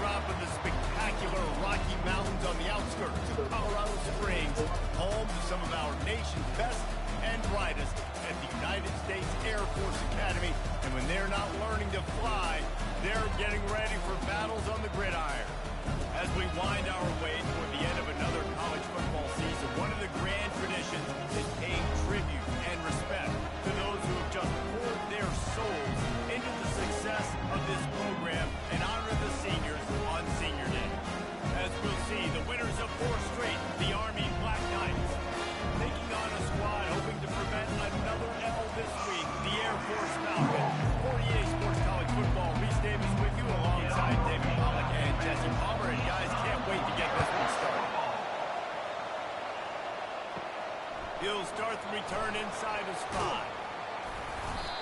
backdrop of the spectacular Rocky Mountains on the outskirts of Colorado Springs, home to some of our nation's best and brightest at the United States Air Force Academy. And when they're not learning to fly, they're getting ready for battles on the gridiron. As we wind our way toward the end of another college football season, one of the grand traditions is paying tribute and respect to those who have just poured their souls into the success of this program and honor the seniors on Senior Day. As we'll see, the winners of 4 straight, the Army Black Knights, taking on a squad hoping to prevent another L this week, the Air Force Falcons. For EA Sports College Football, Reese Davis with you alongside David Pollack and Jesse Palmer. And guys, can't wait to get this one started. He'll start the return inside his 5.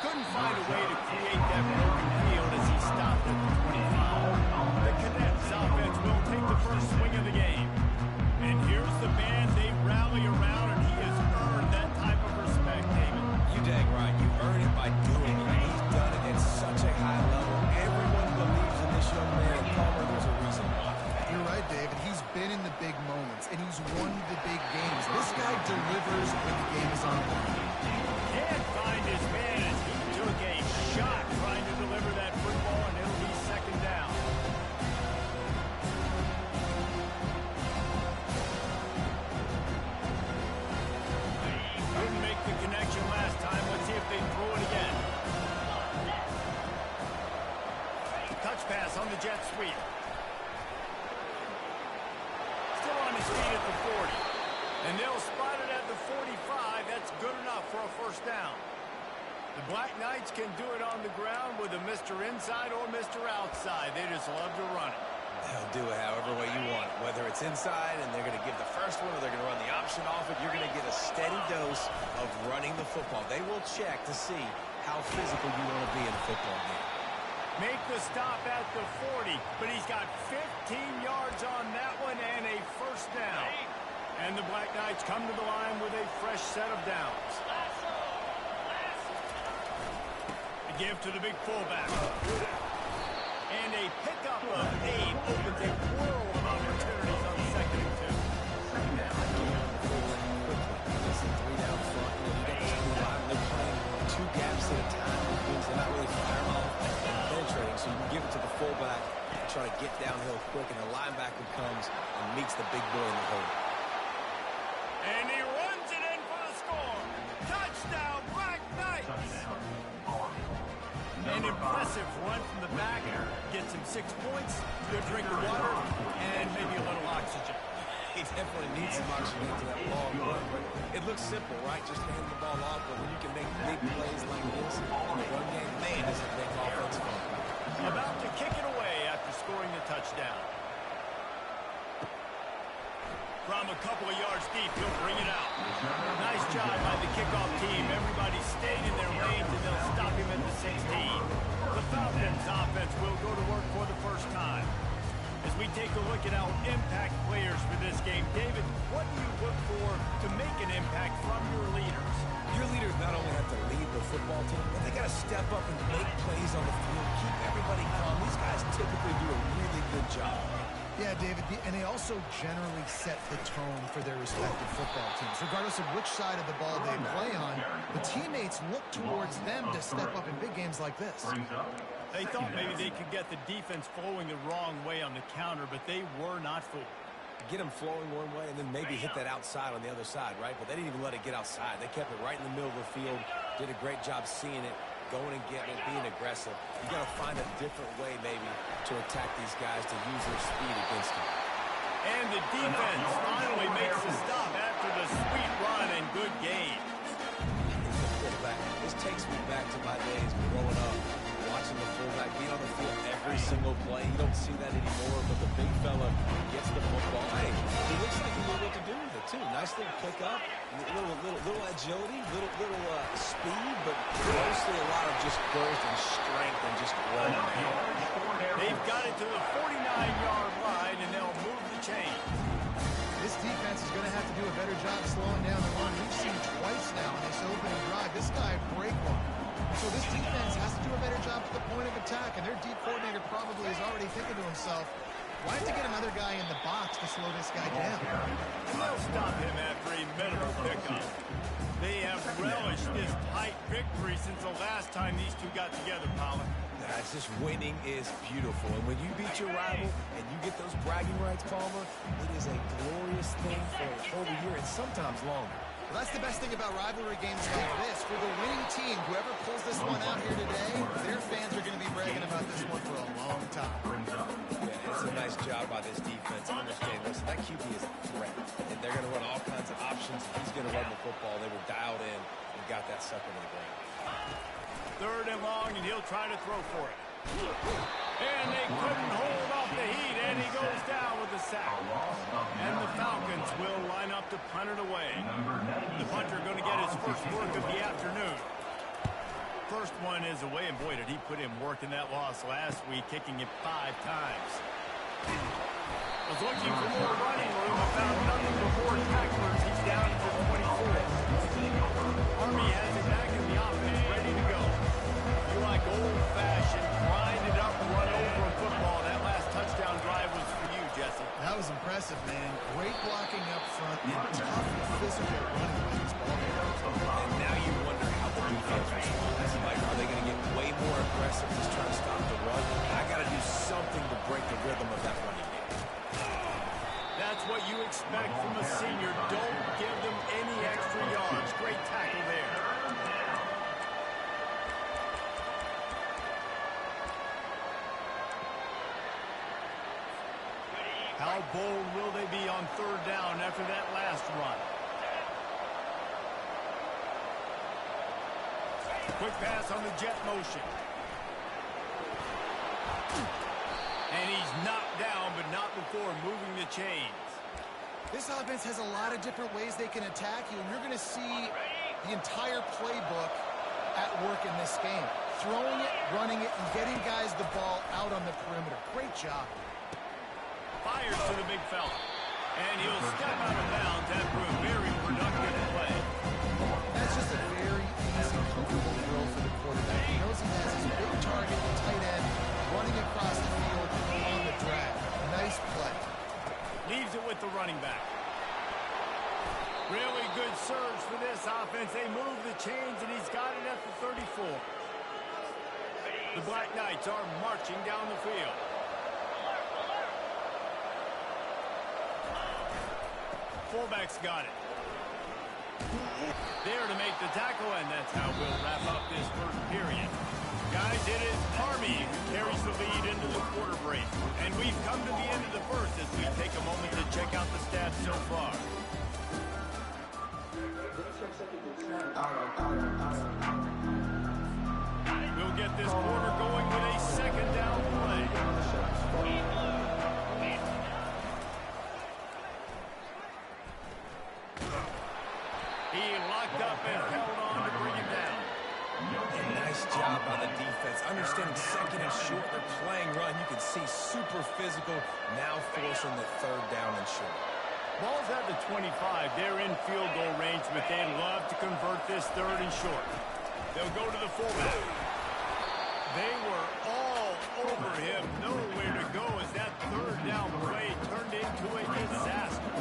Couldn't find a way to create that broken field as he stopped at the 25. The Cadets offense will take the first swing of the game. And here's the band they rally around, and he has earned that type of respect, David. You dang right. You earn it by doing it. He's done it at such a high level. Everyone believes in this young man, and Palmer, there's a reason why. You're right, David. He's been in the big moments, and he's won the big games. This guy delivers when the game is on the line. Can't find his man as he took a shot trying to deliver that football, and it'll be second down. Couldn't make the connection last time. Let's see if they throw it again. Touch pass on the jet sweep. Still on his feet at the 40. And they'll spot it at the 45. That's good enough for a first down. The Black Knights can do it on the ground with a Mr. Inside or Mr. Outside. They just love to run it. They'll do it however way you want it. Whether it's inside and they're going to give the first one or they're going to run the option off it, you're going to get a steady dose of running the football. They will check to see how physical you want to be in a football game. Make the stop at the 40, but he's got 15 yards on that one and a first down. And the Black Knights come to the line with a fresh set of downs. A give to the big fullback. And a pickup of 8 opens a world of opportunities on 2nd and 2. Three down front. You got this new line. They're playing 2 gaps at a time, which means they're not really firing off and penetrating. So you can give it to the fullback and try to get downhill quick, and the linebacker comes and meets the big boy in the hole. And he runs it in for the score. Touchdown, Black Knights. An impressive run from the back. Gets him 6 points, good drink of water, and maybe a little oxygen. He definitely needs some oxygen into that long run. But it looks simple, right? Just hand the ball off. But when you can make big plays like this in the run game, man, does it make offense fun. About to kick it away after scoring the touchdown. From a couple of yards deep, he'll bring it out. Nice job by the kickoff team. Everybody stayed in their lanes, and they'll stop him at the 16. The Falcons offense will go to work for the first time. As we take a look at our impact players for this game, David, what do you look for to make an impact from your leaders? Your leaders not only have to lead the football team, but they got to step up and make plays on the field, keep everybody calm. These guys typically do a really good job. Yeah, David, and they also generally set the tone for their respective football teams. Regardless of which side of the ball they play on, the teammates look towards them to step up in big games like this. They thought maybe they could get the defense flowing the wrong way on the counter, but they were not fooled. Get them flowing one way and then maybe hit that outside on the other side, right? But they didn't even let it get outside. They kept it right in the middle of the field, did a great job seeing it, going and getting it, being aggressive. You got to find a different way maybe to attack these guys to use their speed against them. And the defense finally makes the stop after the sweet run and good gain. This takes me back to my days growing up, watching the fullback be on the field every single play. You don't see that anymore, but the big fella gets the football. Hey, he looks like he knew what to do with it, too. Nice little pickup, little agility, little speed, but mostly a lot of just growth and strength and just run. They've got it to the 49-yard line, and they'll move the chain. This defense is going to have to do a better job slowing down the run. We've seen twice now in this opening drive. This guy break one. So this defense has to do a better job at the point of attack, and their deep coordinator probably is already thinking to himself, Why have to get another guy in the box to slow this guy down? They'll stop him after a minimal pickup. They have relished this tight victory since the last time these two got together, Colin. It's just winning is beautiful. And when you beat your rival and you get those bragging rights, Palmer, it is a glorious thing for a whole year and sometimes longer. Well, that's the best thing about rivalry games like this. For the winning team, whoever pulls this one out here today, their fans are going to be bragging about this one for a long time. Yeah, it's a nice job by this defense. Understand, listen, that QB is a threat. And they're going to run all kinds of options. He's going to run the football. They were dialed in and got that sucker to the ground. 3rd and long, and he'll try to throw for it. And they couldn't hold off the heat, and he goes down with a sack. And the Falcons will line up to punt it away. The punter going to get his first work of the afternoon. First one is away, and boy, did he put in work in that loss last week, kicking it 5 times. Was looking for more running room, but found nothing before tacklers. He's down to 24. Army has it back in the offense, ready to go. You like old-fashioned, grind-it-up, run-over football. That last touchdown drive was for you, Jesse. That was impressive, man. Great blocking up front and tough physical running with this ball. And now you wonder how the defense responds. Like, are they going to get way more aggressive just trying to stop the run? I got to do something to break the rhythm of that running game. That's what you expect from a senior. Don't give them any extra yards. Great tackle there. How bold will they be on 3rd down after that last run? Quick pass on the jet motion. And he's knocked down, but not before moving the chains. This offense has a lot of different ways they can attack you, and you're going to see the entire playbook at work in this game. Throwing it, running it, and getting guys the ball out on the perimeter. Great job. Fires to the big fella. And he'll step out of bounds after a very productive play. That's just a very easy, comfortable throw for the quarterback. He knows he has his big target, the tight end, running across the field on the drag. Nice play. Leaves it with the running back. Really good surge for this offense. They move the chains, and he's got it at the 34. The Black Knights are marching down the field. Fullback's got it. There to make the tackle, and that's how we'll wrap up this first period. Guys, it is Army who carries the lead into the quarter break. And we've come to the end of the first as we take a moment to check out the stats so far. We'll get this quarter going with a 2nd down play. He locked up and held on to bring him down. Nice job by the defense. Understanding 2nd and short, they're playing run. You can see super physical, now forcing the 3rd down and short. Ball's at the 25. They're in field goal range, but they'd love to convert this 3rd and short. They'll go to the fullback. They were all over him. Nowhere to go as that 3rd down play turned into a disaster.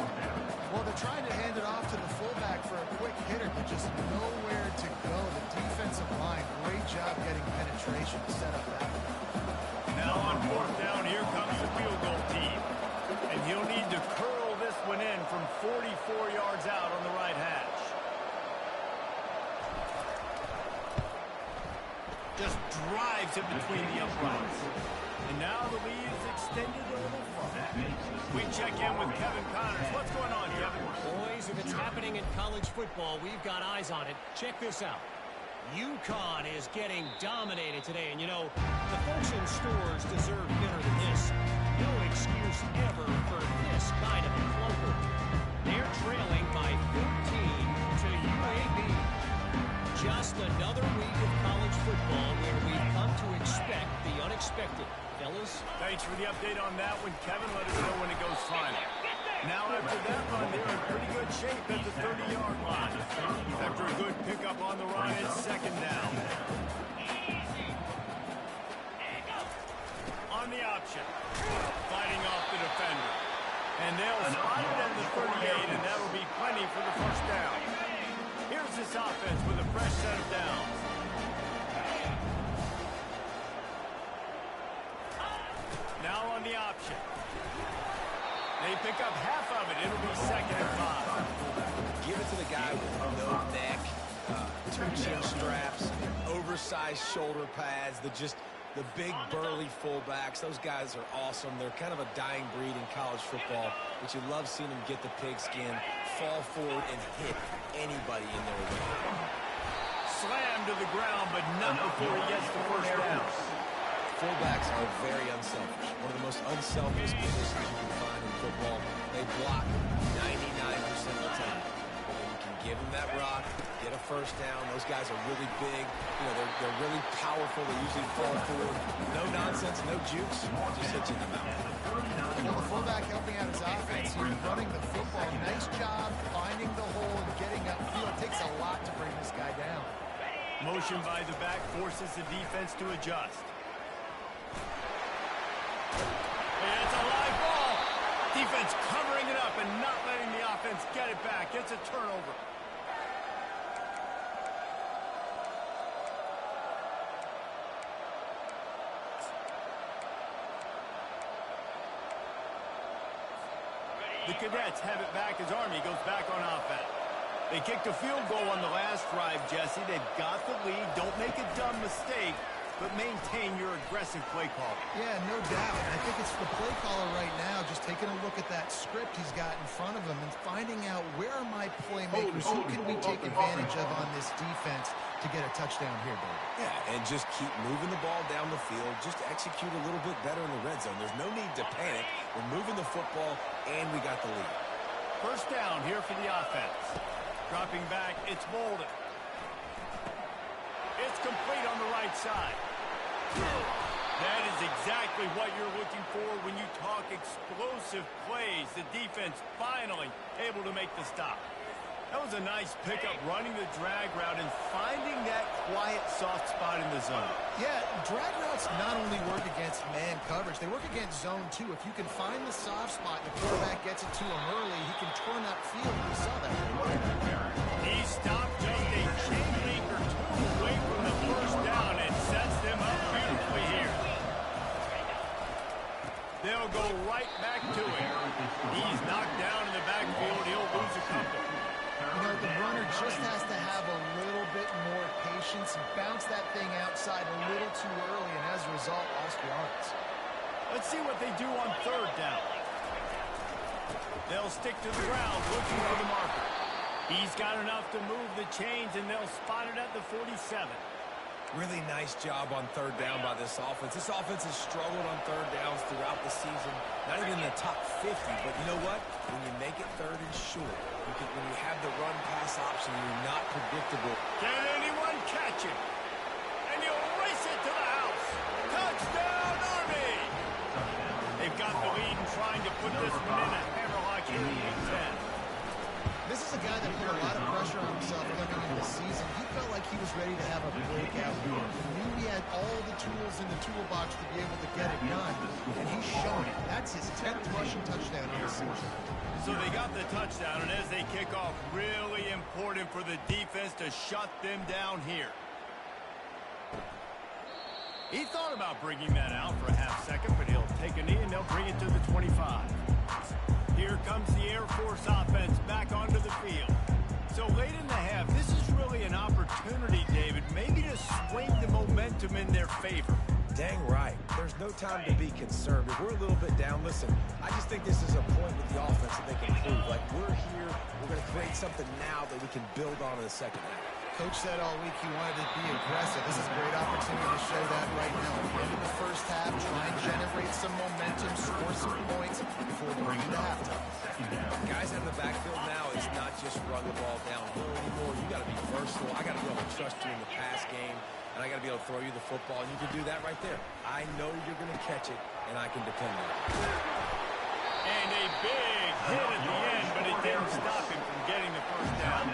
Well, they're trying to hand it off to the fullback for a quick hitter, but just nowhere to go. The defensive line, great job getting penetration to set up that one. Now on 4th down, here comes the field goal team. And he'll need to curl this one in from 44 yards out on the right hash. Just drives it between the uprights. And now the lead is extended a little farther. We check in with Kevin Connors. What's going on, Kevin? Boys, if it's happening in college football, we've got eyes on it. Check this out. UConn is getting dominated today. And, you know, the folks in stores deserve better than this. No excuse ever for this kind of a clunker. They're trailing by 14 to UAB. Just another week of college football where we've come to expect the unexpected. Fellas? Thanks for the update on that one, Kevin. Let us know when it goes final. Now after that run, they're in pretty good shape at the 30-yard line. After a good pickup on the run, it's 2nd down. On the option. Fighting off the defender. And they'll spot it at the 38, and that'll be plenty for the first down. Here's this offense with a fresh set of downs. Now on the option. They pick up half of it. It'll be 2nd and 5. Give it to the guy with no neck, 2 chin straps, oversized shoulder pads, the big burly fullbacks. Those guys are awesome. They're kind of a dying breed in college football, but you love seeing them get the pigskin, fall forward, and hit anybody in their way. Slammed to the ground, but not before he gets the first down. Fullbacks are very unselfish. One of the most unselfish positions you can find in football. They block 99% of the time. But when you can give them that rock, get a first down, those guys are really big. You know, they're really powerful. They usually fall forward. No nonsense, no jukes, just hit you in the mouth. Well, the fullback helping out his offense here, running the football. Nice job finding the hole and getting upfield. It takes a lot to bring this guy down. Motion by the back forces the defense to adjust. It's a live ball. Defense covering it up and not letting the offense get it back. It's a turnover. The Cadets have it back as Army goes back on offense. They kicked a field goal on the last drive, Jesse. They've got the lead. Don't make a dumb mistake, but maintain your aggressive play call. Yeah, no doubt. I think it's the play caller right now just taking a look at that script he's got in front of him and finding out where are my playmakers, who can we take advantage of on this defense to get a touchdown here, Dave. Yeah, and just keep moving the ball down the field. Just execute a little bit better in the red zone. There's no need to panic. We're moving the football, and we got the lead. First down here for the offense. Dropping back, it's Bolden. It's complete on the right side. That is exactly what you're looking for when you talk explosive plays. The defense finally able to make the stop. That was a nice pickup, running the drag route and finding that quiet, soft spot in the zone. Yeah, drag routes not only work against man coverage, they work against zone too. If you can find the soft spot, the quarterback gets it to him early, he can turn that field. We saw that. He stopped just a chain link or two away from the first down and sets them up beautifully here. They'll go right back to him. He's knocked down in the backfield. He'll lose a couple. You know, the runner just has to have a little bit more patience and bounce that thing outside a little too early, and as a result, lost yards. Let's see what they do on third down. They'll stick to the ground, looking for the marker. He's got enough to move the chains, and they'll spot it at the 47. Really nice job on third down by this offense. This offense has struggled on third downs throughout the season. Not even in the top 50, but you know what? When you make it third and short, when you have the run-pass option, you're not predictable. Can anyone catch it? And you'll race it to the house. Touchdown, Army! They've got the lead and trying to put this one in a hammerlock here in Week 10. This is a guy that put a lot of pressure on himself coming into the season. He felt like he was ready to have a breakout year. He knew he had all the tools in the toolbox to be able to get it done, and he's shown it. That's his 10th rushing touchdown on the season. So they got the touchdown, and as they kick off, really important for the defense to shut them down here. He thought about bringing that out for a half second, but he'll take a knee, and they'll bring it to the 25. Here comes the Air Force offense back onto the field. So late in the half, this is really an opportunity, David, maybe to swing the momentum in their favor. Dang right. There's no time to be concerned. If we're a little bit down, listen, I just think this is a point with the offense that they can prove. Like, we're here, we're going to create something now that we can build on in the second half. Coach said all week he wanted to be aggressive. This is a great opportunity to show that right now. At the end of the first half, try and generate some momentum, score some points before going into halftime. Guys in the backfield now, it's not just run the ball downhill anymore. You got to be versatile. I got to be able to trust you in the pass game, and I got to be able to throw you the football, and you can do that right there. I know you're going to catch it, and I can depend on it. And a big hit at the end, but it didn't stop him from getting the first down.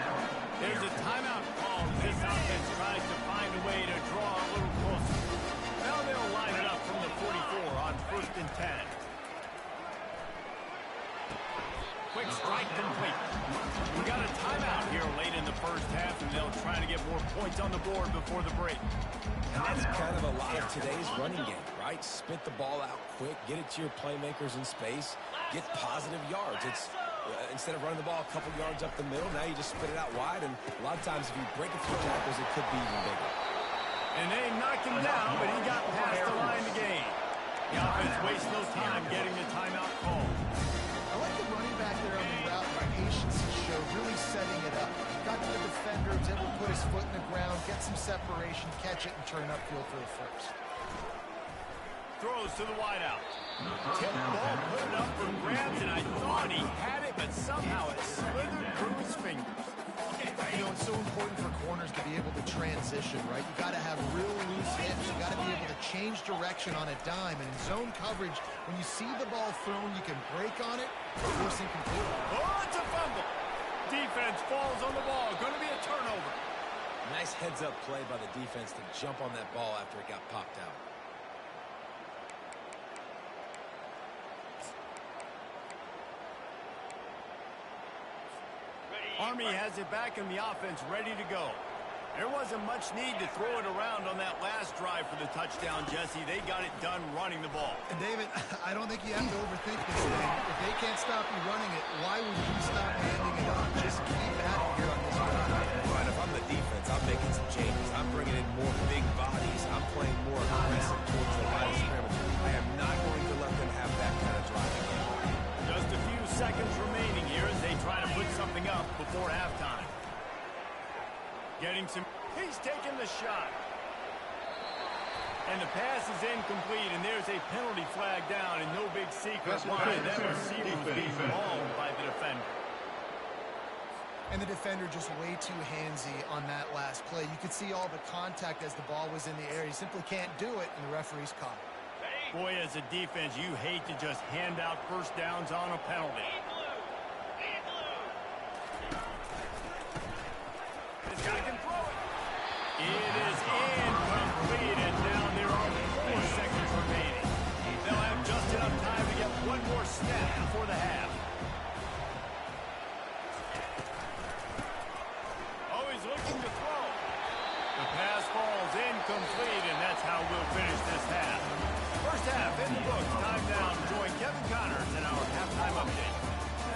There's a timeout call. This offense tries to find a way to draw a little closer. Now they'll line it up from the 44 on 1st and 10. style, trying to get more points on the board before the break. And that's kind of a lot of today's running game, right? Spit the ball out quick, get it to your playmakers in space, get positive yards. It's instead of running the ball a couple yards up the middle, now you just spit it out wide, and a lot of times if you break a few tackles, it could be even bigger. And they knocked him down, but he got past the line to gain. The offense wastes no time getting the timeout call. I like the running back there on the route, the patience he showed, really setting it up. Got to the defender, was able to put his foot in the ground, get some separation, catch it, and turn upfield for the first. Throws to the wideout. Tip ball, put it up for grabs, and I thought he had it, but somehow it slithered through his fingers. You know, it's so important for corners to be able to transition, right? You got to have real loose hips. You got to be able to change direction on a dime. And in zone coverage, when you see the ball thrown, you can break on it or force incomplete. Oh, it's a fumble. Defense falls on the ball. Going to be a turnover. Nice heads-up play by the defense to jump on that ball after it got popped out. Army has it back in the offense, ready to go. There wasn't much need to throw it around on that last drive for the touchdown, Jesse. They got it done running the ball. And David, I don't think you have to overthink this thing. If they can't stop you running it, why would you stop handing it off? Just keep at it here on this drive. Right, if I'm the defense, I'm making some changes. I'm bringing in more big bodies. I'm playing more aggressive towards the line of scrimmage. I am not going to let them have that kind of drive again. Just a few seconds remaining here as they try to put something up before halftime. Getting some... He's taking the shot. And the pass is incomplete, and there's a penalty flag down, and no big secret why that receiver was being mauled by the defender. And the defender just way too handsy on that last play. You could see all the contact as the ball was in the air. He simply can't do it, and the referee's caught it. Boy, as a defense, you hate to just hand out first downs on a penalty. This guy can throw it. It is incomplete, and now there are 4 seconds remaining. They'll have just enough time to get one more snap before the half. Oh, he's looking to throw. The pass falls incomplete, and that's how we'll finish this half. First half in the books. Time now to join Kevin Connors in our halftime update.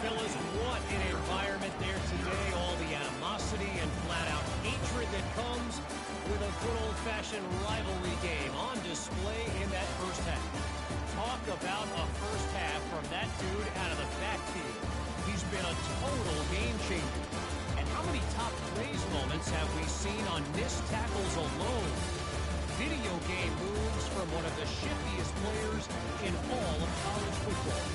Fellas, what an environment there today. All the animosity and flat-out hatred that comes with a good old-fashioned rivalry game on display in that first half. Talk about a first half from that dude out of the backfield. He's been a total game changer. And how many top plays moments have we seen on missed tackles alone? Video game moves from one of the shiftiest players in all of college football.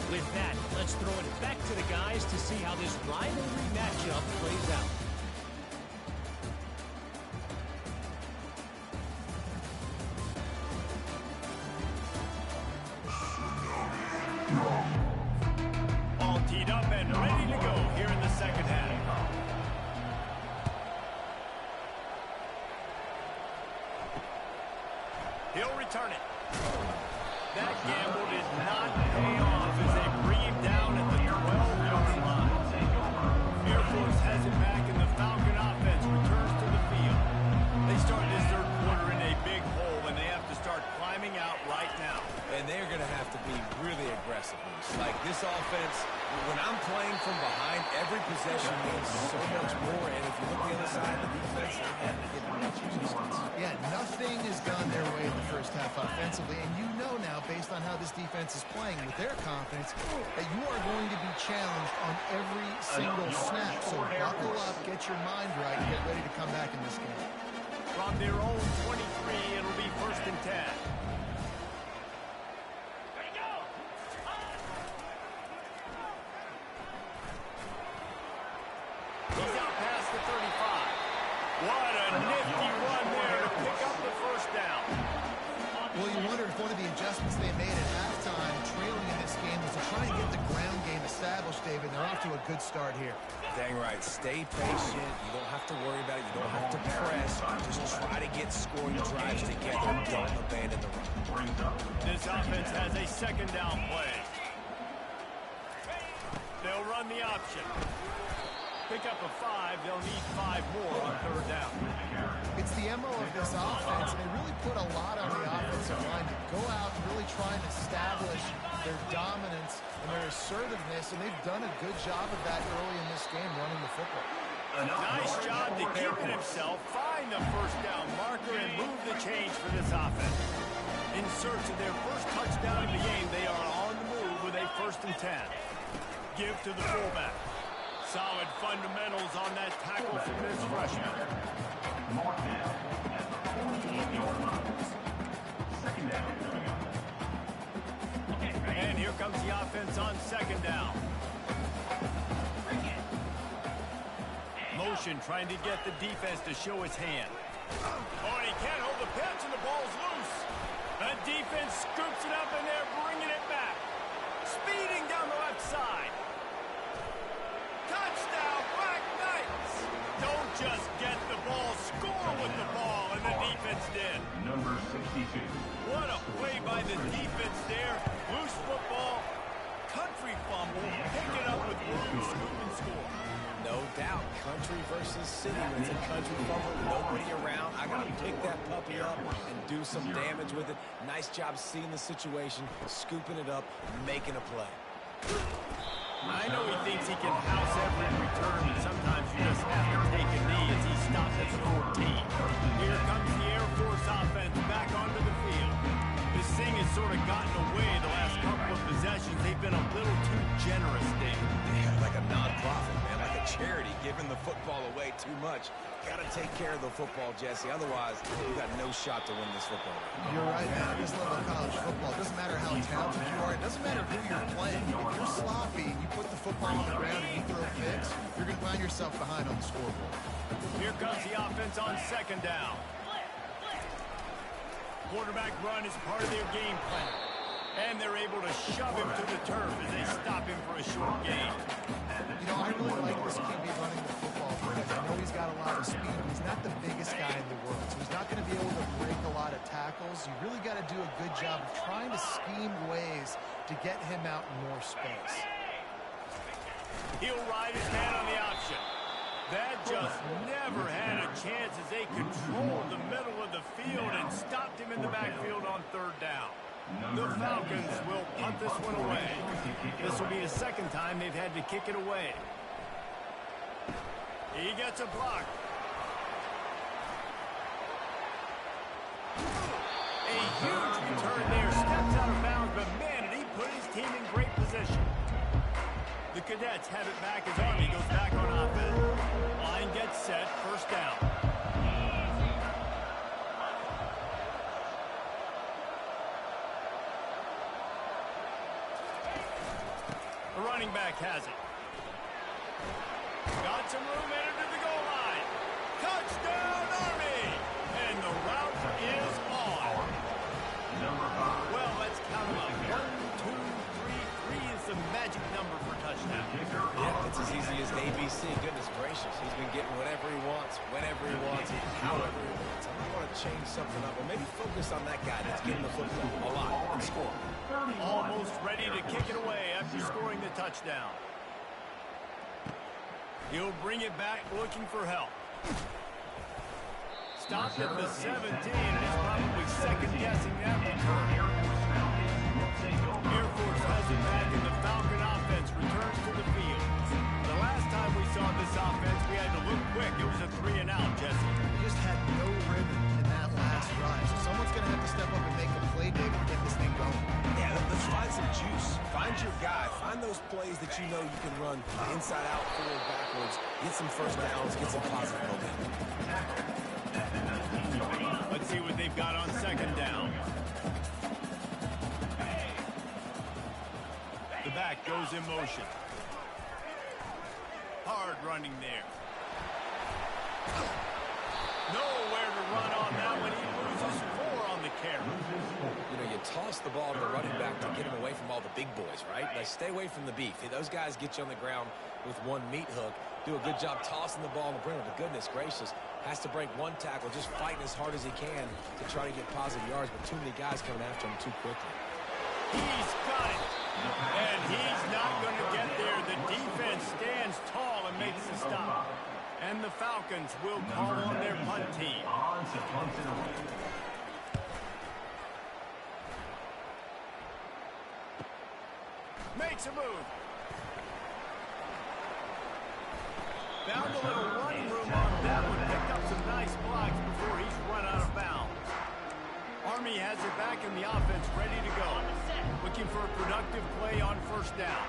With that, let's throw it back to the guys to see how this rivalry matchup plays out. All teed up and ready to go here in the second half. He'll return it. That gamble did not pay off as they bring him down at the 12-yard line. Air Force has it back, and the Falcon offense returns to the field. They start this third quarter in a big hole, and they have to start climbing out right now. And they're going to have to be really aggressive. Like this offense, when I'm playing from behind, every possession means so much more. And if you look at the other side of the defense, they haven't given much resistance. Yeah, nothing has gone their way in the first half offensively, and you know now, based on how this defense is playing with their confidence, that you are going to be challenged on every single snap. So buckle up, get your mind right, and get ready to come back in this game. From their own 23, it'll be 1st and 10. He's out past the 35. What a nifty run there to pick up the first down. Well, you wonder if one of the adjustments they made at halftime, trailing in this game, was to try and get the ground game established, David. They're off to a good start here. Dang right. Stay patient. You don't have to worry about it. You don't have to press. Just try to get scoring drives together. Don't abandon the run. This offense has a second down play. They'll run the option. Pick up a 5. They'll need 5 more on third down. It's the MO of this offense, and they really put a lot on the offensive line to go out and really try and establish their dominance and their assertiveness, and they've done a good job of that early in this game running the football. Nice job to keep it himself, find the first down marker, and move the change for this offense. In search of their first touchdown of the game, they are on the move with a 1st and 10. Give to the fullback. Solid fundamentals on that tackle from this freshman. And here comes the offense on 2nd down. Motion trying to get the defense to show his hand. Oh, and he can't hold the pitch, and the ball's loose. The defense scoops it up, and they're bringing it back. Speeding down the left side. Touchdown, Black Knights! Don't just get the ball, score with the ball, and the defense did. Number 62. What a play by the defense there. Loose football, country fumble, pick it up with room, scoop and score. No doubt, country versus city. When it's a country fumble, nobody around. I got to pick that puppy up and do some damage with it. Nice job seeing the situation, scooping it up, making a play. I know he thinks he can house every return, but sometimes you just have to take a knee as he stops at the 14. Here comes the Air Force offense back onto the field. This thing has sort of gotten away the last couple of possessions. They've been a little too generous, Dave. Yeah, like a non-profit, man, like a charity, giving the football away too much. Got to take care of the football, Jesse. Otherwise, you got no shot to win this football game. You're right, man. At this level of college football, it doesn't matter how talented you are. It doesn't matter who you're playing. If you're sloppy and you put the football on the ground and you throw picks, you're going to find yourself behind on the scoreboard. Here comes the offense on 2nd down. Quarterback run is part of their game plan. And they're able to shove him to the turf as they stop him for a short gain. You know, I really like this QB running the football because I know he's got a lot of speed. He's not the biggest guy in the world, so he's not going to be able to break a lot of tackles. You really got to do a good job of trying to scheme ways to get him out in more space. He'll ride his man on the option. That just never had a chance as they controlled the middle of the field and stopped him in the backfield on 3rd down. The Falcons will punt this one away. This will be the 2nd time they've had to kick it away. He gets a block. A huge return there. Steps out of bounds, but man, did he put his team in great position. The Cadets have it back as Army goes back on offense. Line gets set. 1st down. The running back has it. Got some room, headed to the goal line. Touchdown, Army! And the route is on. Well, let's count them up. 1, 2, 3. 3 is the magic number for touchdown. Yeah, it's as easy as ABC. Goodness gracious. He's been getting whatever he wants, whenever he wants, however he wants. I'm not going to change something up, or maybe focus on that guy that's getting the football a lot and score. Almost ready to kick it away after scoring the touchdown. He'll bring it back looking for help. Stopped at the 17 and is probably second-guessing that return. Air Force has it back and the Falcon offense returns to the field. The last time we saw this offense, we had to look quick. It was a 3-and-out, Jesse. He just had no rhythm in that last drive. So someone's going to have to step up and make a play, David, to get this thing going. Yeah, let's find some juice. Find your guy. Find those plays that you know you can run inside out, forward, backwards. Get some first downs. Get some positive momentum. Let's see what they've got on 2nd down. The back goes in motion. Hard running there. Nowhere to run on that one. He loses 4 on the carry. You know, you toss the ball to the running back to get him away from all the big boys, right? Like, stay away from the beef. Those guys get you on the ground with one meat hook. Do a good job tossing the ball in the brim. But goodness gracious, has to break one tackle, just fighting as hard as he can to try to get positive yards. But too many guys coming after him too quickly. He's got it. And he's not going to get there. The defense stands tall and makes the stop. And the Falcons will call on their punt team. Makes a move. Found a little running room on that one. Picked up some nice blocks before he's run out of bounds. Army has it back in the offense, ready to go. Looking for a productive play on first down.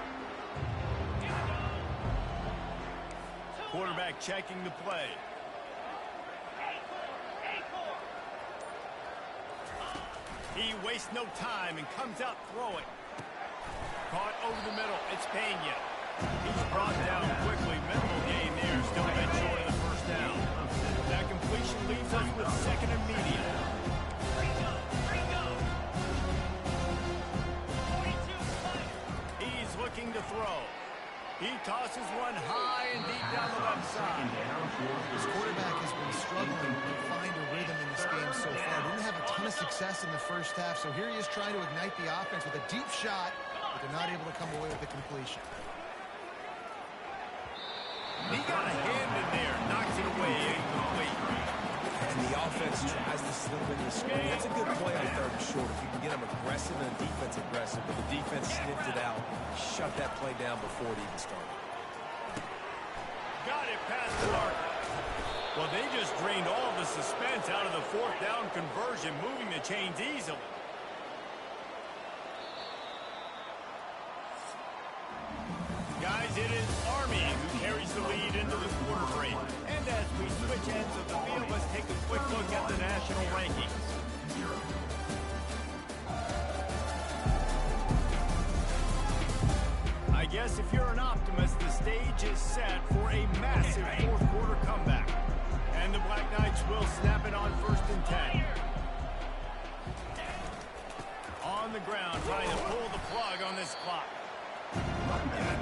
Quarterback checking the play. He wastes no time and comes out throwing. Caught over the middle. It's Pena. He's brought down quickly. Minimal gain there. Still been short of the first down. That completion leaves us with second and medium. He's looking to throw. He tosses one high and deep down the left side. This quarterback has been struggling to find a rhythm in this game so far. Didn't have a ton of success in the first half, so here he is trying to ignite the offense with a deep shot, but they're not able to come away with the completion. He got a hand in there, knocks it away, incomplete. And the offense tries to slip in the screen. That's a good play on third and short. If you can get them aggressive and the defense aggressive, but the defense sniffed it out, shut that play down before it even started. Got it past the marker. Well, they just drained all the suspense out of the fourth down conversion, moving the chains easily. Guys, it is Army who carries the lead into the quarter break. And as we switch ends of the field, let's take a quick look at the national rankings. I guess if you're an optimist, the stage is set for a massive fourth quarter comeback. And the Black Knights will snap it on 1st and 10. On the ground, trying to pull the plug on this clock. And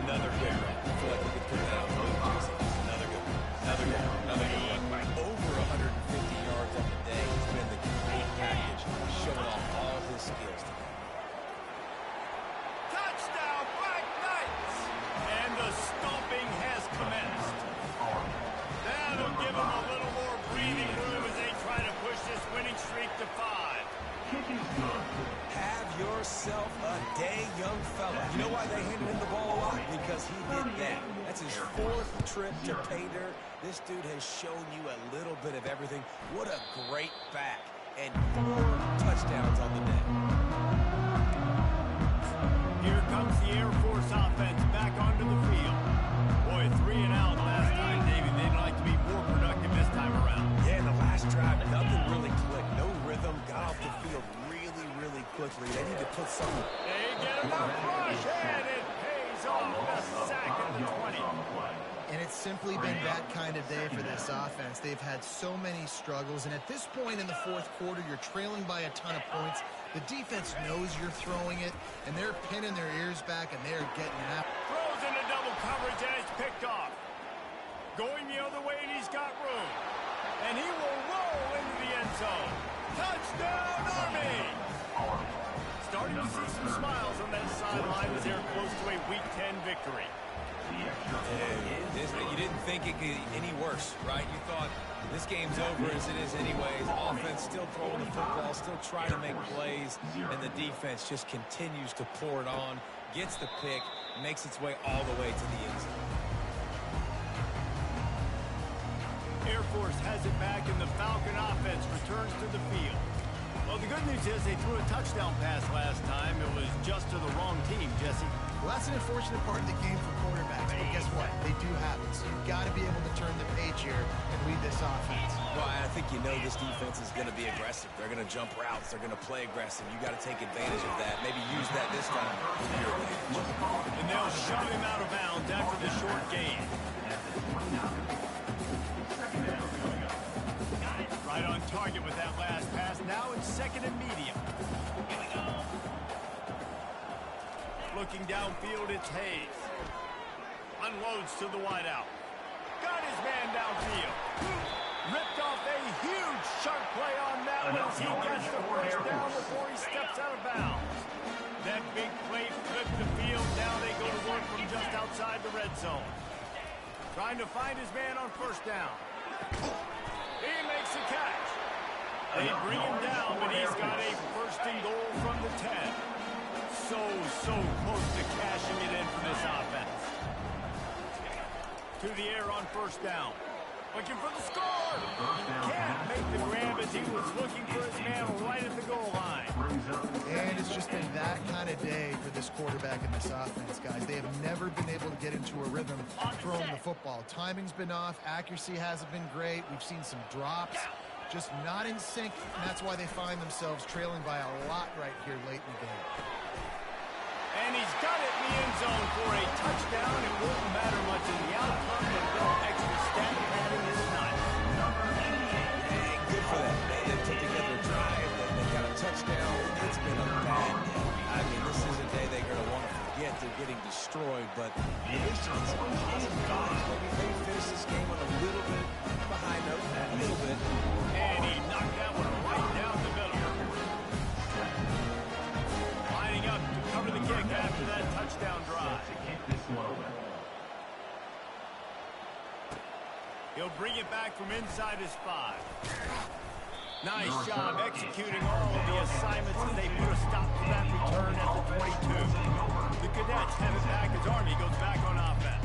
another good run. I feel like we could put that on another good one. Another good one. Another good one. Over 150 yards on the day. He's been the complete package, showing off all his skills today. Touchdown, Black Knights! And the stomping has commenced. That'll give them a little more breathing room as they try to push this winning streak to 5. Have yourself a day, young fella. You know why they handed him the ball a lot? Because he did that. That's his 4th trip to pay dirt. This dude has shown you a little bit of everything. What a great back. And 4 touchdowns on the day. Here comes the Air Force offense back onto the field. Boy, 3 and out last time, David. They'd like to be more productive this time around. Yeah, in the last drive, nothing really clicked. No rhythm. Got off the field really quickly. They need to put something. They get him a rush, and it pays off the sack at the 20. And it's simply been that kind of day for this offense. They've had so many struggles, and at this point in the fourth quarter, you're trailing by a ton of points. The defense knows you're throwing it, and they're pinning their ears back, and they're getting after it. Throws into double coverage, and it's picked off. Going the other way, and he's got room. And he will roll into the end zone. Touchdown, Army! Starting to see some smiles on that sideline as they're close to a Week 10 victory. You didn't think it could get any worse, right? You thought this game's over as it is anyways. Offense still throwing the football, still trying to make plays, and the defense just continues to pour it on, gets the pick, makes its way all the way to the end zone. Air Force has it back, and the Falcon offense returns to the field. Well, the good news is they threw a touchdown pass last time. It was just to the wrong team, Jesse. Well, that's an unfortunate part of the game for quarterbacks, but guess what? They do have it, so you've got to be able to turn the page here and lead this offense. Well, I think you know this defense is going to be aggressive. They're going to jump routes. They're going to play aggressive. You got to take advantage of that. Maybe use that this time with your advantage. And they'll shove him out of bounds after the short gain. Right on target with that last pass. Now it's 2nd and medium. Looking downfield, it's Hayes. Unloads to the wideout. Got his man downfield. Ripped off a huge sharp play on that one as he gets the first down before he steps out of bounds. That big play flipped the field. Now they go to work from just outside the red zone. Trying to find his man on first down. He makes a catch. They bring him down, but he's got a first and goal from the 10. So close to cashing it in for this offense. To the air on first down. Looking for the score. He can't make the grab as he was looking for his man right at the goal line. And it's just been that kind of day for this quarterback and this offense, guys. They have never been able to get into a rhythm throwing the football. Timing's been off. Accuracy hasn't been great. We've seen some drops. Just not in sync, and that's why they find themselves trailing by a lot right here late in the game. And he's got it in the end zone for a touchdown. It won't matter much in the outcome, but no extra stat padding this night. Hey, good for them. They put together a drive, they got a touchdown. It's been a bad day. I mean, this is a day they're going to want to forget. They're getting destroyed, but at least you can some positive vibes. Maybe finish this game on a little bit behind note, a little bit. And he knocked that one right down the middle. Lining up to cover the kick after that touchdown drive. He'll bring it back from inside his 5. Nice job executing all of the assignments as they put a stop to that return at the 22. The Cadets have it back as Army goes back on offense.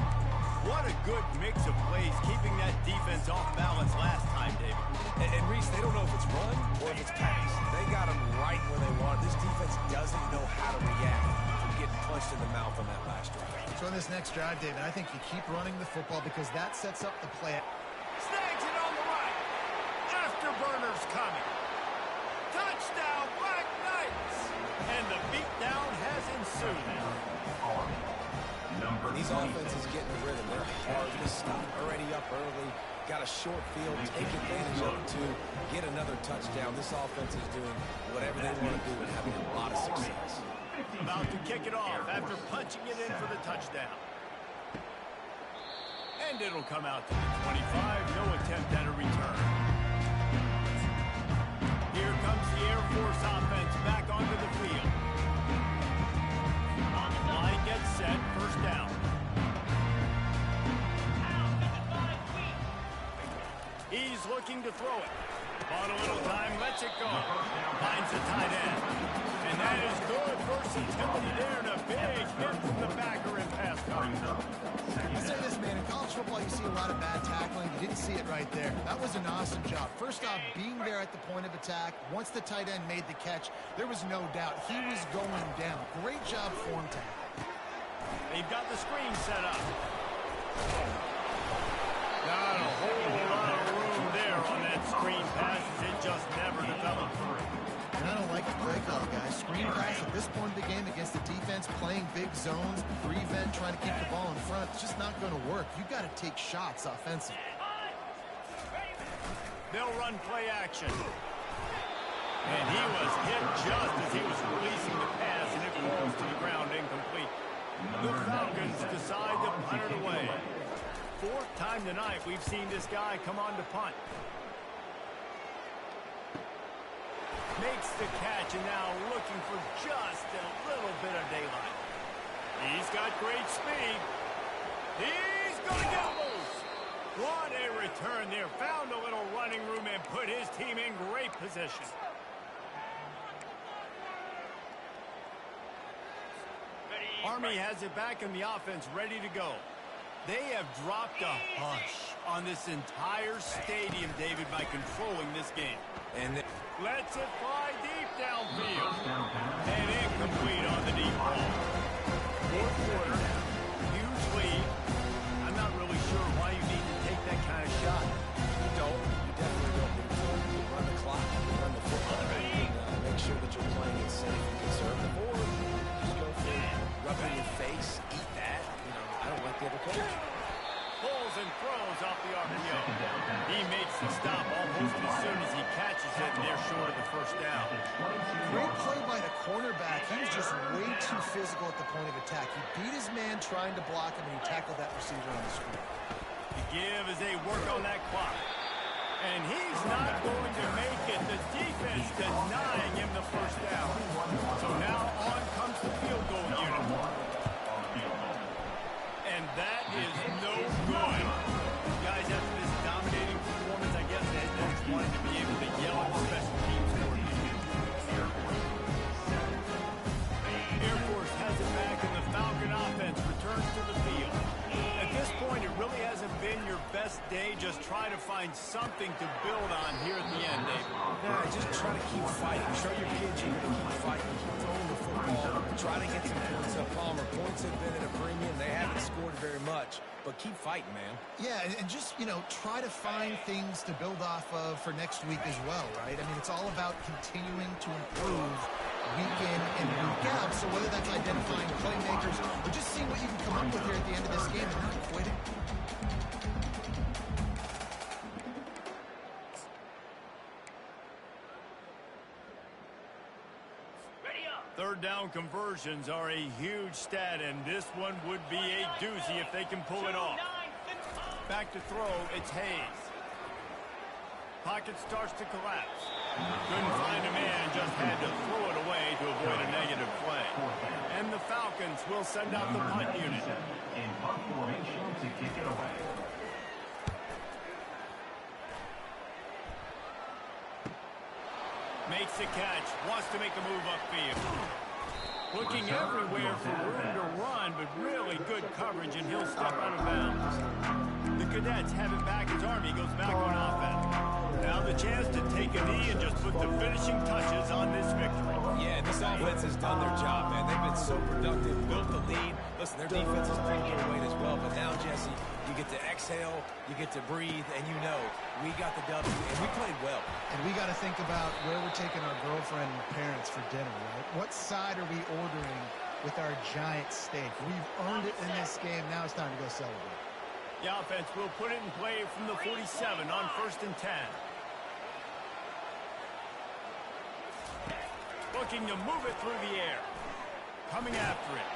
What a good mix of plays, keeping that defense off balance last time, David. And Reese, they don't know if it's run or if it's pass. They got them right where they want. This defense doesn't know how to react to getting punched in the mouth on that last drive. So in this next drive, David, I think you keep running the football because that sets up the play. Snags it on the right. Afterburner's coming. Touchdown, Black Knights. And the beatdown has ensued. These offenses get in the rhythm. They're hard to stop. Already up early. Got a short field. Take advantage of it to get another touchdown. This offense is doing whatever they want to do and having a lot of success. About to kick it off after punching it in for the touchdown. And it'll come out to the 25. No attempt at a return. Here comes the Air Force offense back onto the field. Line gets set. First down. He's looking to throw it. Bought a little time, lets it go. Finds the tight end. And that is good versatility there, and a big hit from the backer in pass coverage. I'll say this, man, in college football you see a lot of bad tackling. You didn't see it right there. That was an awesome job. First off, being there at the point of attack. Once the tight end made the catch, there was no doubt he was going down. Great job form tackle. They've got the screen set up. Not a whole lot of room there on that screen pass as it just never developed. And I don't like the play call, guys. Screen pass at this point of the game against the defense, playing big zones, prevent, trying to keep the ball in front. It's just not going to work. You've got to take shots offensively. They'll run play action. And he was hit just as he was releasing the pass, and it falls to the ground incomplete. The Falcons decide to punt it away. Fourth time tonight we've seen this guy come on to punt. Makes the catch and now looking for just a little bit of daylight. He's got great speed. He's going to get loose. What a return there. Found a little running room and put his team in great position. Army has it back in the offense, ready to go. They have dropped a hush on this entire stadium, David, by controlling this game. And lets it fly deep downfield. And incomplete on the deep ball. Fourth quarter, huge lead. I'm not really sure why you need to take that kind of shot. you don't. You definitely don't. You run the clock, you run the football, and make sure that you're playing it safe and conservative. Or just go for it. Rub it in your face, eat that. You know, I don't like the other coach. Pulls and throws off the RPO. He makes the stop almost as soon as he catches it, and they're short of the first down. Great play by the cornerback. He was just way too physical at the point of attack. He beat his man trying to block him, and he tackled that receiver on the screen. To give as they work on that clock. And he's not going to make it. The defense denying him the first down. So now on comes the field goal unit. And that is no good. Guys, after this dominating performance, I guess they just wanted to be able to yell at the special teams coordinator. Air Force has it back, and the Falcon offense returns to the field. At this point, it really hasn't been your best day. Just try to find something to build on here at the end, David. Yeah, just try to keep fighting. Show your kids you're going to keep fighting. Keep throwing the football. Try to get some points up. Palmer, points have been at a premium. They haven't scored very much, but keep fighting, man. Yeah, and just, try to find things to build off of for next week as well, right? I mean, it's all about continuing to improve week in and week out. So whether that's identifying playmakers or just seeing what you can come up with here at the end of this game and not quitting. Third down conversions are a huge stat, and this one would be a doozy if they can pull it off. Back to throw, it's Hayes. Pocket starts to collapse. Couldn't find a man, just had to throw it away to avoid a negative play. And the Falcons will send out the punt unit. In punt formation to kick it away. Makes the catch, wants to make a move upfield. Looking everywhere for room to run, but really good coverage, and he'll step out of bounds. The Cadets have it back as Army goes back on offense. Now the chance to take a knee and just put the finishing touches on this victory. Yeah, this offense has done their job, man. They've been so productive, built the lead. Listen, their defense has pulled their weight as well, but now, Jesse, you get to exhale, you get to breathe, and we got the W, and we played well. And we got to think about where we're taking our girlfriend and parents for dinner, right? What side are we ordering with our giant steak? We've earned it in this game. Now it's time to go celebrate. The offense will put it in play from the 47 on 1st and 10. Looking to move it through the air. Coming after it.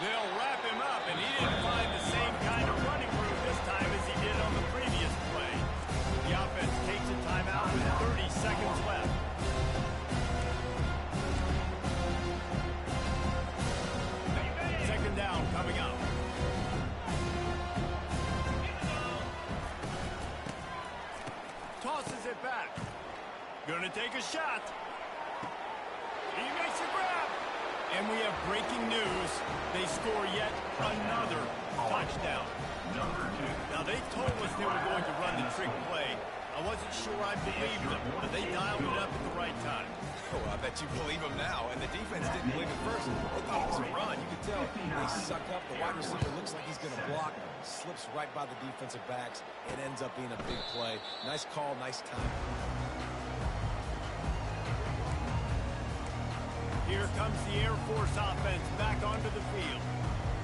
They'll wrap him up, and he didn't find the same kind of running room this time as he did on the previous play. The offense takes a timeout with 30 seconds left. Second down coming up. Tosses it back. Gonna take a shot. He makes a grab. And we have breaking news. They score yet another touchdown. Now, they told us they were going to run the trick play. I wasn't sure I believed them, but they dialed it up at the right time. Oh, I bet you believe them now. And the defense didn't believe it first. They thought it was a run. You could tell they suck up. The wide receiver looks like he's going to block. Slips right by the defensive backs. It ends up being a big play. Nice call, nice time. Here comes the Air Force offense back onto the field.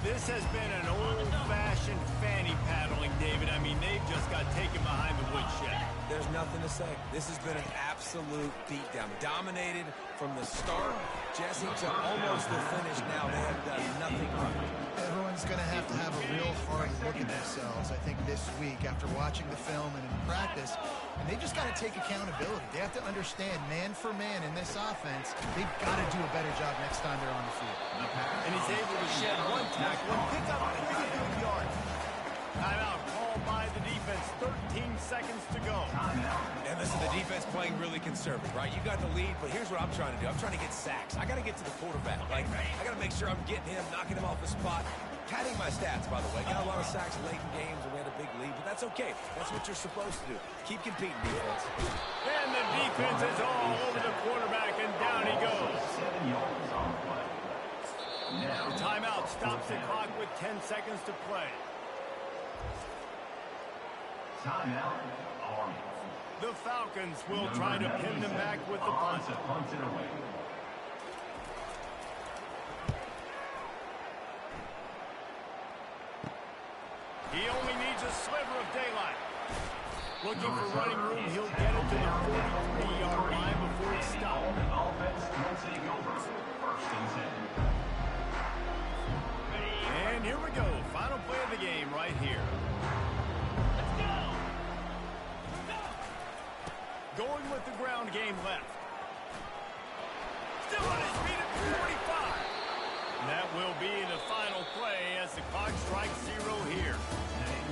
This has been an old-fashioned fanny paddling, David. I mean, they've just got taken behind the woodshed. There's nothing to say. This has been an absolute beatdown. Dominated from the start, Jesse, to almost the finish now. They have done nothing right. Everyone's going to have a real hard look at themselves, I think, this week after watching the film and in practice. And they've just got to take accountability. They have to understand, man for man in this offense, they've got to do a better job next time they're on the field. And he's able to shed one tackle and pick up 32 yards. Timeout called by the defense. 13 seconds to go. And listen, the defense playing really conservative, right? You got the lead, but here's what I'm trying to do. I'm trying to get sacks. I got to get to the quarterback. I got to make sure I'm getting him, knocking him off the spot. Padding my stats, by the way. Got a lot of sacks late in games, and we had a big lead, but that's okay. That's what you're supposed to do. Keep competing, defense. And the defense is all over the quarterback, and down he goes. 7 yards on play. The timeout stops the clock with 10 seconds to play. Timeout, Army. The Falcons will try to pin them back with the punt. To punt it away. He only needs a sliver of daylight. Looking for running room, he'll get it to the 43-yard line before it's stopped. Offense will take over. 1st and 10. And here we go. Final play of the game right here. going with the ground game left. Still on his feet at 45. And that will be the final play as the clock strikes 0 here.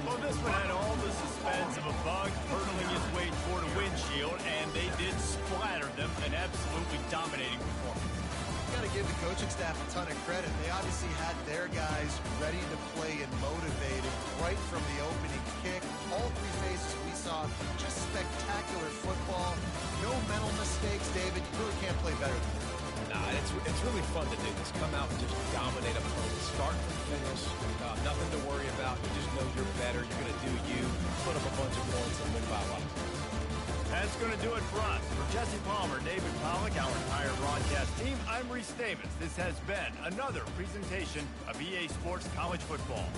Well, this one had all the suspense of a bug hurtling its way toward a windshield, and they did splatter them, an absolutely dominating performance. Got to give the coaching staff a ton of credit. They obviously had their guys ready to play and motivated right from the opening kick. All three phases we saw, just spectacular football. No mental mistakes, David. You really can't play better than that. Nah, it's really fun to do this. Come out and just dominate opponents. Start from finish. Nothing to worry about. You just know you're better. You're going to do you. Put up a bunch of points and win by a lot. That's going to do it for us. For Jesse Palmer, David Pollack, our entire broadcast team, I'm Reese Davis. This has been another presentation of EA Sports College Football.